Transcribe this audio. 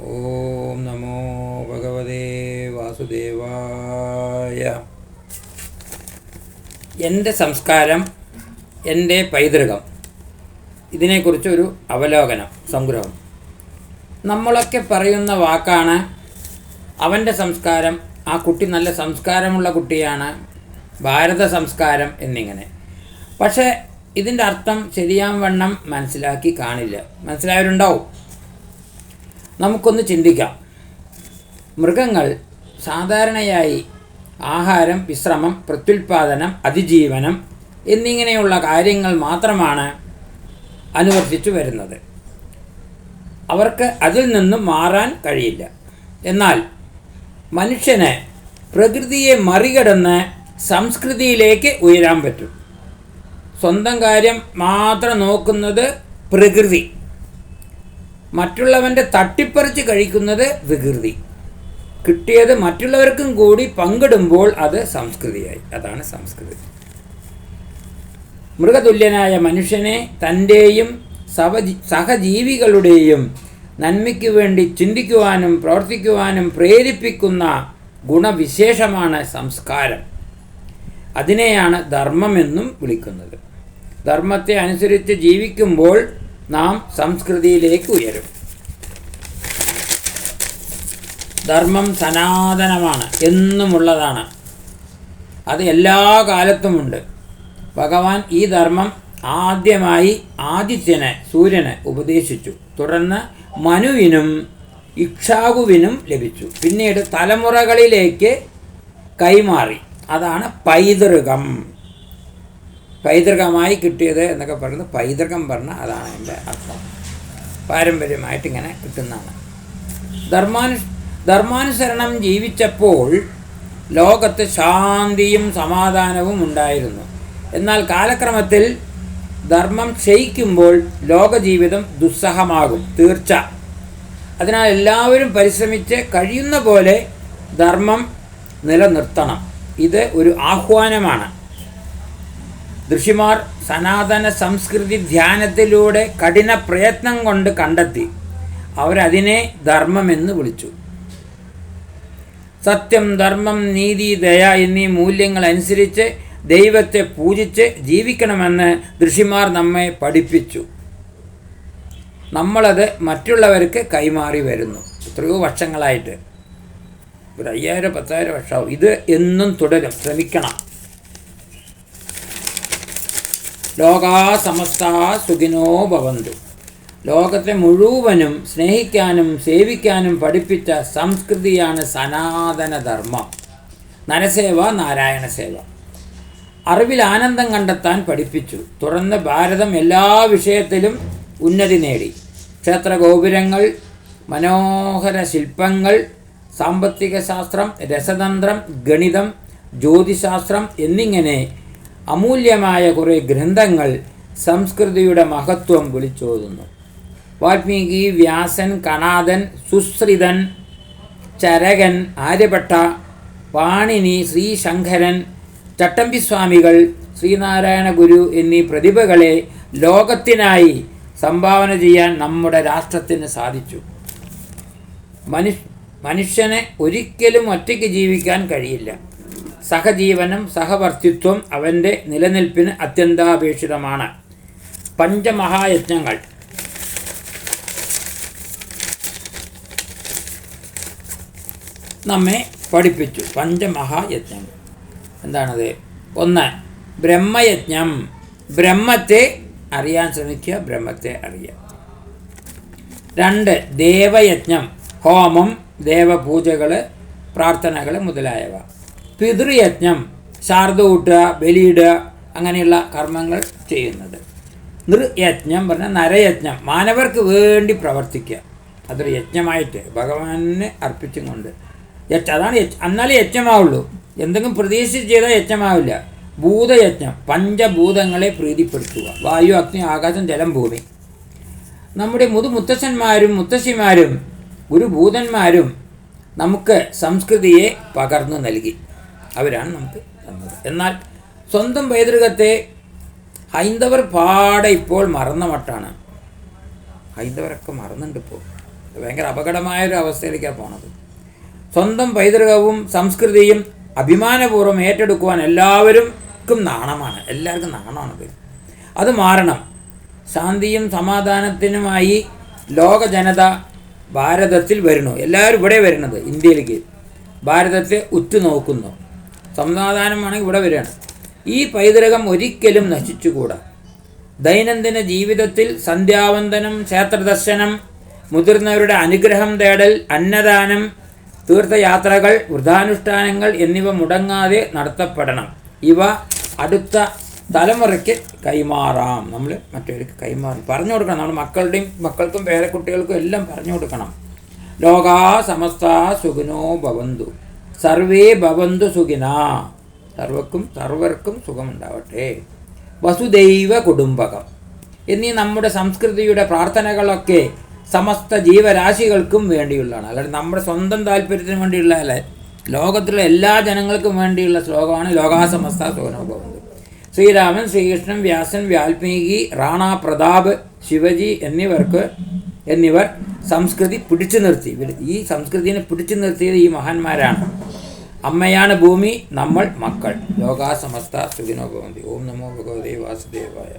ഓം നമോ ഭഗവതേ വാസുദേവായ. എൻ്റെ സംസ്കാരം, എൻ്റെ പൈതൃകം, ഇതിനെക്കുറിച്ചൊരു അവലോകനം, സംഗ്രഹം. നമ്മളൊക്കെ പറയുന്ന വാക്കാണ് അവൻ്റെ സംസ്കാരം, ആ കുട്ടി നല്ല സംസ്കാരമുള്ള കുട്ടിയാണ്, ഭാരത സംസ്കാരം എന്നിങ്ങനെ. പക്ഷേ ഇതിൻ്റെ അർത്ഥം ശരിയാവണ്ണം മനസ്സിലാക്കി കാണില്ല. മനസ്സിലായവരുണ്ടാവും. നമുക്കൊന്ന് ചിന്തിക്കാം. മൃഗങ്ങൾ സാധാരണയായി ആഹാരം, വിശ്രമം, പ്രത്യുൽപാദനം, അതിജീവനം എന്നിങ്ങനെയുള്ള കാര്യങ്ങൾ മാത്രമാണ് അനുവർത്തിച്ചു വരുന്നത്. അവർക്ക് അതിൽ നിന്നും മാറാൻ കഴിയില്ല. എന്നാൽ മനുഷ്യന് പ്രകൃതിയെ മറികടന്ന് സംസ്കൃതിയിലേക്ക് ഉയരാൻ പറ്റും. സ്വന്തം കാര്യം മാത്രം നോക്കുന്നത് പ്രകൃതി, മറ്റുള്ളവൻ്റെ തട്ടിപ്പറിച്ച് കഴിക്കുന്നത് വികൃതി. കിട്ടിയത് മറ്റുള്ളവർക്കും കൂടി പങ്കിടുമ്പോൾ അത് സംസ്കൃതിയായി. അതാണ് സംസ്കൃതി. മൃഗതുല്യനായ മനുഷ്യനെ തൻ്റെയും സഹജീവികളുടെയും നന്മയ്ക്ക് വേണ്ടി ചിന്തിക്കുവാനും പ്രവർത്തിക്കുവാനും പ്രേരിപ്പിക്കുന്ന ഗുണവിശേഷമാണ് സംസ്കാരം. അതിനെയാണ് ധർമ്മമെന്നും വിളിക്കുന്നത്. ധർമ്മത്തെ അനുസരിച്ച് ജീവിക്കുമ്പോൾ നാം സംസ്കൃതിയിലേക്ക് ഉയരും. ധർമ്മം സനാതനമാണ്, എന്നുമുള്ളതാണ്. അത് എല്ലാ കാലത്തുമുണ്ട്. ഭഗവാൻ ഈ ധർമ്മം ആദ്യമായി ആദിത്യന്, സൂര്യന് ഉപദേശിച്ചു. തുടർന്ന് മനുവിനും ഇക്ഷ്വാകുവിനും ലഭിച്ചു. പിന്നീട് തലമുറകളിലേക്ക് കൈമാറി. അതാണ് പൈതൃകം. പൈതൃകമായി കിട്ടിയത് എന്നൊക്കെ പറയുന്നത്, പൈതൃകം പറഞ്ഞാൽ അതാണ് എൻ്റെ അർത്ഥം. പാരമ്പര്യമായിട്ട് ഇങ്ങനെ കിട്ടുന്നതാണ്. ധർമാനുസരണം ജീവിച്ചപ്പോൾ ലോകത്ത് ശാന്തിയും സമാധാനവും ഉണ്ടായിരുന്നു. എന്നാൽ കാലക്രമത്തിൽ ധർമ്മം ക്ഷയിക്കുമ്പോൾ ലോകജീവിതം ദുസ്സഹമാകും, തീർച്ച. അതിനാൽ എല്ലാവരും പരിശ്രമിച്ച് കഴിയുന്ന പോലെ ധർമ്മം നിലനിർത്തണം. ഇത് ഒരു ആഹ്വാനമാണ്. ഋഷിമാർ സനാതന സംസ്കൃതി ധ്യാനത്തിലൂടെ കഠിന പ്രയത്നം കൊണ്ട് കണ്ടെത്തി. അവരതിനെ ധർമ്മമെന്ന് വിളിച്ചു. സത്യം, ധർമ്മം, നീതി, ദയ എന്നീ മൂല്യങ്ങൾ അനുസരിച്ച് ദൈവത്തെ പൂജിച്ച് ജീവിക്കണമെന്ന് ഋഷിമാർ നമ്മെ പഠിപ്പിച്ചു. നമ്മളത് മറ്റുള്ളവർക്ക് കൈമാറി വരുന്നു. എത്രയോ വർഷങ്ങളായിട്ട്, ഒരു 5000-10,000 വർഷമാവും. ഇത് എന്നും തുടരും. ശ്രമിക്കണം. ലോകാ സമസ്താ സുഖിനോ ഭവന്തു. ലോകത്തെ മുഴുവനും സ്നേഹിക്കാനും സേവിക്കാനും പഠിപ്പിച്ച സംസ്കൃതിയാണ് സനാതന ധർമ്മം. നരസേവ, നാരായണ സേവ. അറിവിൽ ആനന്ദം കണ്ടെത്താൻ പഠിപ്പിച്ചു. തുടർന്ന് ഭാരതം എല്ലാ വിഷയത്തിലും ഉന്നതി നേടി. ക്ഷേത്രഗോപുരങ്ങൾ, മനോഹര ശില്പങ്ങൾ, സാമ്പത്തിക ശാസ്ത്രം, രസതന്ത്രം, ഗണിതം, ജ്യോതിശാസ്ത്രം എന്നിങ്ങനെ അമൂല്യമായ കുറേ ഗ്രന്ഥങ്ങൾ സംസ്കൃതിയുടെ മഹത്വം വിളിച്ചോതുന്നു. വാൽമീകി, വ്യാസൻ, കണാദൻ, സുശ്രിതൻ, ചരകൻ, ആര്യഭട്ട, പാണിനി, ശ്രീശങ്കരൻ, ചട്ടമ്പിസ്വാമികൾ, ശ്രീനാരായണ ഗുരു എന്നീ പ്രതിഭകളെ ലോകത്തിനായി സംഭാവന ചെയ്യാൻ നമ്മുടെ രാഷ്ട്രത്തിന് സാധിച്ചു. മനുഷ്യനെ ഒരിക്കലും ഒറ്റയ്ക്ക് ജീവിക്കാൻ കഴിയില്ല. സഹജീവനം, സഹവർത്തിത്വം അവൻ്റെ നിലനിൽപ്പിന് അത്യന്താപേക്ഷിതമാണ്. പഞ്ചമഹായജ്ഞങ്ങൾ. നമ്മെ പഠിപ്പിച്ചു. പഞ്ചമഹായജ്ഞങ്ങൾ എന്താണത്? 1. ബ്രഹ്മയജ്ഞം. ബ്രഹ്മത്തെ അറിയാൻ ശ്രമിക്കുക, ബ്രഹ്മത്തെ അറിയാം. 2. ദേവയജ്ഞം. ഹോമം, ദേവപൂജകൾ, പ്രാർത്ഥനകൾ മുതലായവ. പിതൃയജ്ഞം. ശാർദ ഊട്ടുക, ബലിയിടുക, അങ്ങനെയുള്ള കർമ്മങ്ങൾ ചെയ്യുന്നത്. നൃയജ്ഞം പറഞ്ഞാൽ നരയജ്ഞം, മാനവർക്ക് വേണ്ടി പ്രവർത്തിക്കുക. അതൊരു യജ്ഞമായിട്ട് ഭഗവാനെ അർപ്പിച്ചും കൊണ്ട്. അതാണ് എന്നാലേ യജ്ഞമാവുള്ളൂ. എന്തെങ്കിലും പ്രതീക്ഷിച്ച് ചെയ്താൽ യജ്ഞമാവില്ല. ഭൂതയജ്ഞം. പഞ്ചഭൂതങ്ങളെ പ്രീതിപ്പെടുത്തുക. വായു, അഗ്നി, ആകാശം, ജലം, ഭൂമി. നമ്മുടെ മുത്തശ്ശന്മാരും മുത്തശ്ശിമാരും ഗുരുഭൂതന്മാരും നമുക്ക് സംസ്കൃതിയെ പകർന്നു നൽകി. അവരാണ് നമുക്ക് തന്നത്. എന്നാൽ സ്വന്തം പൈതൃകത്തെ ഹൈന്ദവർ പാടെ ഇപ്പോൾ മറന്ന മട്ടാണ്. ഹൈന്ദവരൊക്കെ മറന്നുണ്ട് ഇപ്പോൾ. ഭയങ്കര അപകടമായൊരു അവസ്ഥയിലേക്കാണ് പോണത്. സ്വന്തം പൈതൃകവും സംസ്കൃതിയും അഭിമാനപൂർവ്വം ഏറ്റെടുക്കുവാൻ എല്ലാവർക്കും നാണമാണ്. എല്ലാവർക്കും നാണമാണത്. അത് മാറണം. ശാന്തിയും സമാധാനത്തിനുമായി ലോക ജനത ഭാരതത്തിൽ വരുന്നു. എല്ലാവരും ഇവിടെ വരുന്നത് ഇന്ത്യയിലേക്ക്, ഭാരതത്തെ ഉറ്റുനോക്കുന്നു. സമാധാനമാണെങ്കിൽ ഇവിടെ വരികയാണ്. ഈ പൈതൃകം ഒരിക്കലും നശിച്ചുകൂടാ. ദൈനംദിന ജീവിതത്തിൽ സന്ധ്യാവന്ദനം, ക്ഷേത്രദർശനം, മുതിർന്നവരുടെ അനുഗ്രഹം തേടൽ, അന്നദാനം, തീർത്ഥയാത്രകൾ, വൃതാനുഷ്ഠാനങ്ങൾ എന്നിവ മുടങ്ങാതെ നടത്തപ്പെടണം. ഇവ അടുത്ത തലമുറയ്ക്ക് കൈമാറാം. നമ്മൾ മറ്റവർക്ക് പറഞ്ഞു കൊടുക്കണം. നമ്മൾ മക്കൾക്കും പേരക്കുട്ടികൾക്കും എല്ലാം പറഞ്ഞു കൊടുക്കണം. ലോകാ സമസ്ത സുഖിനോ ഭവന്തു, സർവേ ഭവന്തു സുഖിനാ. സർവർക്കും സുഖമുണ്ടാവട്ടെ. വസുദൈവ കുടുംബകം എന്നീ നമ്മുടെ സംസ്കൃതിയുടെ പ്രാർത്ഥനകളൊക്കെ സമസ്ത ജീവരാശികൾക്കും വേണ്ടിയുള്ളതാണ്. അല്ലാതെ നമ്മുടെ സ്വന്തം താല്പര്യത്തിന് വേണ്ടിയുള്ളതല്ല. ലോകത്തിലുള്ള എല്ലാ ജനങ്ങൾക്കും വേണ്ടിയുള്ള ശ്ലോകമാണ് ലോകാ സമസ്ത സുഖിനോ ഭവന്തു. ശ്രീരാമൻ, ശ്രീകൃഷ്ണൻ, വ്യാസൻ, വാൽമീകി, റാണ പ്രതാപ്, ശിവജി എന്നിവർ സംസ്കൃതി പിടിച്ചു നിർത്തി. ഈ സംസ്കൃതിയെ പിടിച്ചു നിർത്തിയത് ഈ മഹാന്മാരാണ്. അമ്മയാണ് ഭൂമി, നമ്മൾ മക്കൾ. ലോകാ സമസ്ത സുഖിനോ ഭവന്തു. ഓം നമോ ഭഗവതേ വാസുദേവായ.